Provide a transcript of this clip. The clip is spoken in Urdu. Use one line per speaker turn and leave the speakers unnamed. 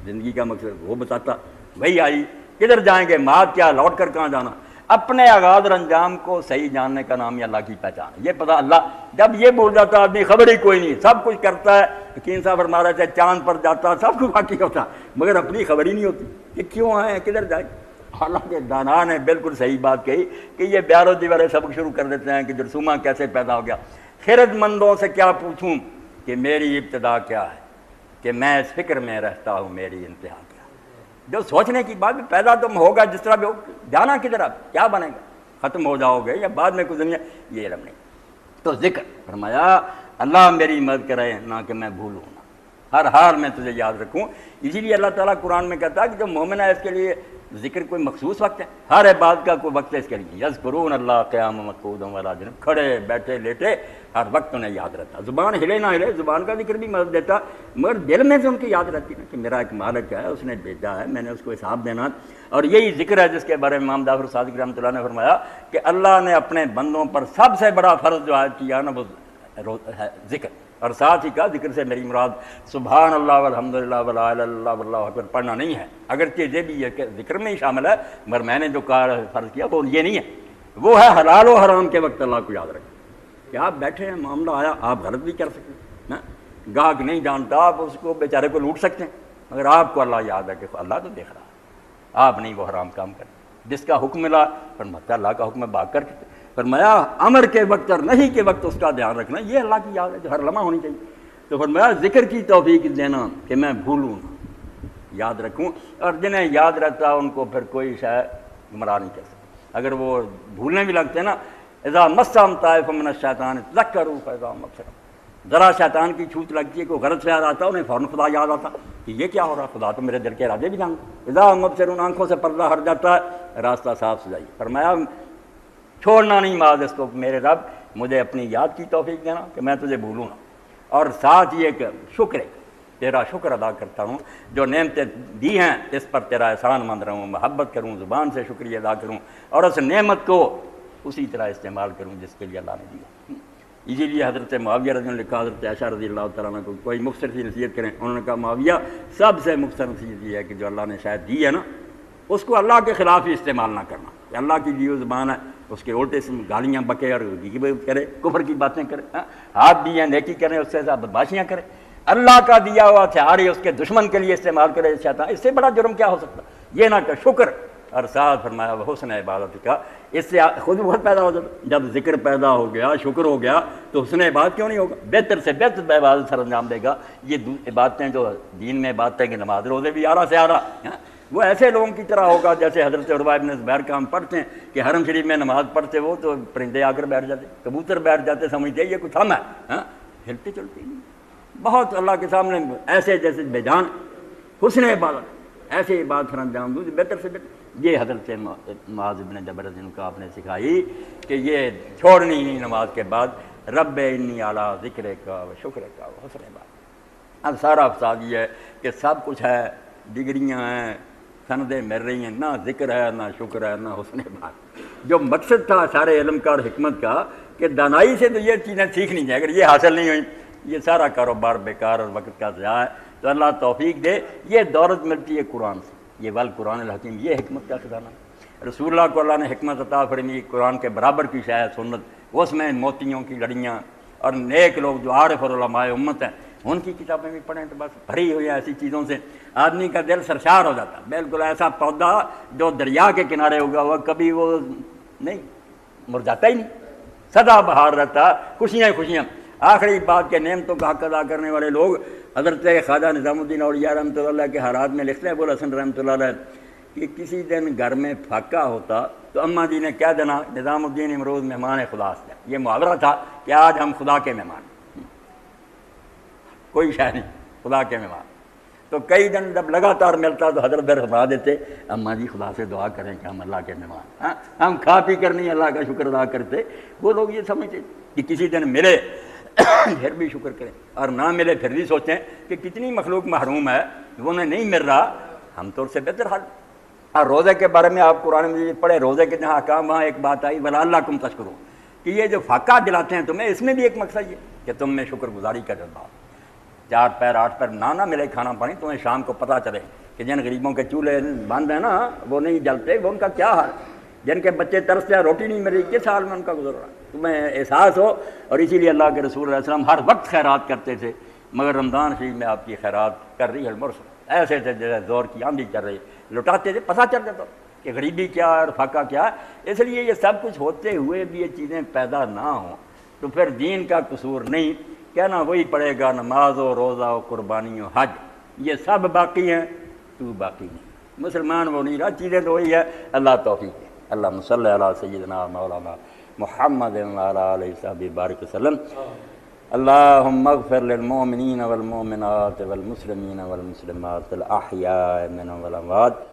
زندگی کا مقصد وہ بتاتا، وہی آئی، کدھر جائیں گے، ماد کیا، لوٹ کر کہاں جانا، اپنے آغاز اور انجام کو صحیح جاننے کا نام ہی اللہ کی پہچان ہے۔ یہ پتہ اللہ جب یہ بول جاتا آدمی خبر ہی کوئی نہیں، سب کچھ کرتا ہے، یقین صاحب فرما رہے تھے چاند پر جاتا سب کچھ باقی ہوتا مگر اپنی خبر ہی نہیں ہوتی کہ کیوں آئے کدھر جائیں۔ حالانکہ دانا نے بالکل صحیح بات کہی کہ یہ بیارودی والے سبق شروع کر دیتے ہیں کہ جرثومہ کیسے پیدا ہو گیا۔ خرد مندوں سے کیا پوچھوں کہ میری ابتدا کیا ہے، کہ میں اس فکر میں رہتا ہوں میری انتہا کیا۔ جو سوچنے کی بات پیدا تم ہوگا جس طرح بھی ہو، جانا کدھر، اب کیا بنے گا، ختم ہو جاؤ گے یا بعد میں کچھ دنیا، یہ علم نہیں۔ تو ذکر فرمایا اللہ میری مدد کرے نہ کہ میں بھولوں نہ، ہر حال میں تجھے یاد رکھوں۔ اسی لیے اللہ تعالیٰ قرآن میں کہتا ہے کہ جو مومن ہے اس کے لیے ذکر کوئی مخصوص وقت ہے، ہر عبادت کا کوئی وقت ہے اس کے لیے۔ یذکرون اللہ قیاما وقعودا وعلی جنوب، کھڑے بیٹھے لیٹے ہر وقت انہیں یاد رہتا، زبان ہلے نہ ہلے، زبان کا ذکر بھی مدد دیتا، مگر دل میں سے ان کی یاد رہتی نا کہ میرا ایک مالک ہے، اس نے بھیجا ہے، میں نے اس کو حساب دینا۔ اور یہی ذکر ہے جس کے بارے میں امام جعفر صادق رحمۃ اللہ نے فرمایا کہ اللہ نے اپنے بندوں پر سب سے بڑا فرض جو عائد کیا نا وہ ہے ذکر، اور ساتھ ہی کہا ذکر سے میری مراد سبحان اللہ والحمد للہ ولا الہ الا اللہ واللہ اکبر پڑھنا نہیں ہے، اگرچہ یہ بھی ہے کہ ذکر میں ہی شامل ہے، مگر میں نے جو کہا فرض کیا وہ یہ نہیں ہے، وہ ہے حلال و حرام کے وقت اللہ کو یاد رکھیں کہ آپ بیٹھے ہیں، معاملہ آیا، آپ غلط بھی کر سکتے ہیں، گاہک نہیں جانتا آپ اس کو بیچارے کو لوٹ سکتے ہیں، مگر آپ کو اللہ یاد ہے کہ اللہ تو دیکھ رہا ہے، آپ نہیں وہ حرام کام کریں۔ جس کا حکم ملا فرماتا اللہ کا حکم بھاگ کر فرمایا امر کے وقت اور نہیں کے وقت اس کا دھیان رکھنا، یہ اللہ کی یاد ہے جو ہر لمحہ ہونی چاہیے۔ تو فرمایا ذکر کی توفیق دینا کہ میں بھولوں نہ، یاد رکھوں، اور جنہیں یاد رہتا ان کو پھر کوئی شے گمراہ نہیں کر سکتا۔ اگر وہ بھولنے بھی لگتے ہیں نا، اذا مسهم طائف من الشیطان تذکروا فاذا هم مبصرون، ذرا شیطان کی چھوٹ لگتی ہے، کوئی غلط خیال آتا ہے انہیں فوراً خدا یاد آتا کہ یہ کیا ہو رہا، خدا تو میرے دل کے ارادے بھی جانتا۔ اذا هم مبصرون، آنکھوں سے پردہ ہٹ جاتا ہے، راستہ صاف سجائیے۔ فرمایا چھوڑنا نہیں ماض اس کو، میرے رب مجھے اپنی یاد کی توفیق دینا کہ میں تجھے بھولوں نہ، اور ساتھ یہ کہ شکر ہے، تیرا شکر ادا کرتا ہوں جو نعمتیں دی ہیں اس پر تیرا احسان مند رہوں، محبت کروں، زبان سے شکریہ ادا کروں، اور اس نعمت کو اسی طرح استعمال کروں جس کے لیے اللہ نے دیا۔ اسی لیے حضرت معاویہ رضی اللہ عنہ نے لکھا، حضرت عائشہ رضی اللہ تعالیٰ عنہ کو کوئی مختصر سی نصیحت کریں، انہوں نے کہا معاویہ سب سے مختصر نصیحت یہ ہے کہ جو اللہ نے شاید دی ہے نا اس کو اللہ کے خلاف ہی استعمال نہ کرنا، کہ اللہ کی دی ہوئی زبان ہے اس کے الٹے سے گالیاں بکے اور کرے، کفر کی باتیں کرے، ہاتھ بھی ہیں نیکی کریں اس سے بدماشیاں کرے، اللہ کا دیا ہوا ہتھیار ہی اس کے دشمن کے لیے استعمال کرے شیطان، اس سے بڑا جرم کیا ہو سکتا، یہ نہ کہ شکر، اور ساتھ فرمایا وہ حسن عبادت کا، اس سے خود بہت پیدا ہو جاتا، جب ذکر پیدا ہو گیا، شکر ہو گیا تو حسن عبادت کیوں نہیں ہوگا، بہتر سے بہتر عبادت سر انجام دے گا۔ یہ عبادتیں جو دین میں عبادتیں کہ نماز روزے بھی اعلیٰ سے اعلیٰ، وہ ایسے لوگوں کی طرح ہوگا جیسے حضرت عروہ ابن زبیر کا ہم پڑھتے ہیں کہ حرم شریف میں نماز پڑھتے وہ تو پرندے آ کر بیٹھ جاتے، کبوتر بیٹھ جاتے، سمجھتے یہ کچھ ہم ہے، ہلتے چلتے نہیں، بہت اللہ کے سامنے ایسے جیسے بے جان حسن عبادت، ایسے عبادت سر انجام دوں بہتر سے بہتر۔ یہ حضرت معاذ بن جبل جن کو آپ نے سکھائی کہ یہ چھوڑنی نہیں نماز کے بعد، رب انی اعلیٰ ذکر کا و شکر کا و حسن عبادت۔ اب سارا افساد یہ ہے کہ سب کچھ ہے، ڈگریاں ہیں، سندیں مل رہی ہیں، نہ ذکر ہے نہ شکر ہے نہ حسن عبادت۔ جو مقصد تھا سارے علم کا اور حکمت کا کہ دانائی سے تو یہ چیزیں سیکھنی چاہیے، اگر یہ حاصل نہیں ہوئیں یہ سارا کاروبار بیکار اور وقت کا ضیاع ہے۔ تو اللہ توفیق دے، یہ دولت ملتی ہے قرآن سے، یہ والقرآن الحکیم، یہ حکمت کا خزانہ ہے۔ رسول اللہ کو اللہ نے حکمت عطا فرمائی، قرآن کے برابر کی شاید سنت، اس میں موتیوں کی لڑیاں، اور نیک لوگ جو عارف اور علماء امت ہیں ان کی کتابیں بھی پڑھیں تو بس بھری ہوئی ایسی چیزوں سے آدمی کا دل سرشار ہو جاتا، بالکل ایسا پودا جو دریا کے کنارے ہوگا ہوا کبھی وہ نہیں مرجھاتا ہی نہیں، سدا بہار رہتا، خوشیاں خوشیاں۔ آخری بات کے نعمتوں کا حق ادا کرنے والے لوگ حضرت خواجہ نظام الدین اولیاء رحمۃ اللہ علیہ کے حالات میں لکھتے ہیں، ابو الحسن رحمۃ اللہ علیہ کہ کسی دن گھر میں پھاکا ہوتا تو اماں جی نے کہہ دینا نظام الدین امروز مہمان خدا سے، یہ محاورہ تھا کہ آج ہم خدا کے مہمان، کوئی شے نہیں، خدا کے مہمان۔ تو کئی دن جب لگاتار ملتا تو حضرت پھر فرما دیتے اماں جی خدا سے دعا کریں کہ ہم اللہ کے مہمان، ہم کھا پی کر نہیں اللہ کا شکر ادا کرتے۔ وہ لوگ یہ سمجھتے کہ کسی دن ملے پھر بھی شکر کریں، اور نہ ملے پھر بھی سوچیں کہ کتنی مخلوق محروم ہے، وہ انہیں نہیں مل رہا، ہم تو اس سے بہتر حال۔ اور روزے کے بارے میں آپ قرآن مجید پڑھے، روزے کے جہاں احکام وہاں ایک بات آئی وَلَعَلَّكُمْ تَشْكُرُونَ، کہ یہ جو فاقہ دلاتے ہیں تمہیں، اس میں بھی ایک مقصد یہ کہ تم میں شکر گزاری کا جذبہ ہو۔ 4 پیر 8 پیر نہ ملے کھانا پانی، تمہیں شام کو پتہ چلے کہ جن غریبوں کے چولہے بند ہیں نا وہ نہیں جلتے، وہ ان کا کیا حال، جن کے بچے ترستے ہیں روٹی نہیں ملی، کس حال میں ان کا گزر رہا، تمہیں احساس ہو۔ اور اسی لیے اللہ کے رسول علیہ السلام ہر وقت خیرات کرتے تھے، مگر رمضان شریف میں آپ کی خیرات کر رہی ہے المرسل، ایسے تھے جیسے زور کی آندھی چل رہی، لٹاتے تھے، پتہ چل جاتا کہ غریبی کیا ہے اور فاقہ کیا ہے۔ اس لیے یہ سب کچھ ہوتے ہوئے بھی یہ چیزیں پیدا نہ ہوں تو پھر دین کا قصور نہیں، کہنا وہی پڑے گا نماز و روزہ و قربانی و حج، یہ سب باقی ہیں تو باقی نہیں، مسلمان وہ نہیں رہا، چیزیں تو وہی ہے، اللہ توفیق ہے۔ اللہم صلی علی سیدنا مولانا محمد وعلی آلہ وصحبہ بارک وسلم۔ اللہم اغفر للمؤمنین والمؤمنات والمسلمین والمسلمات الاحیاء منهم والاموات۔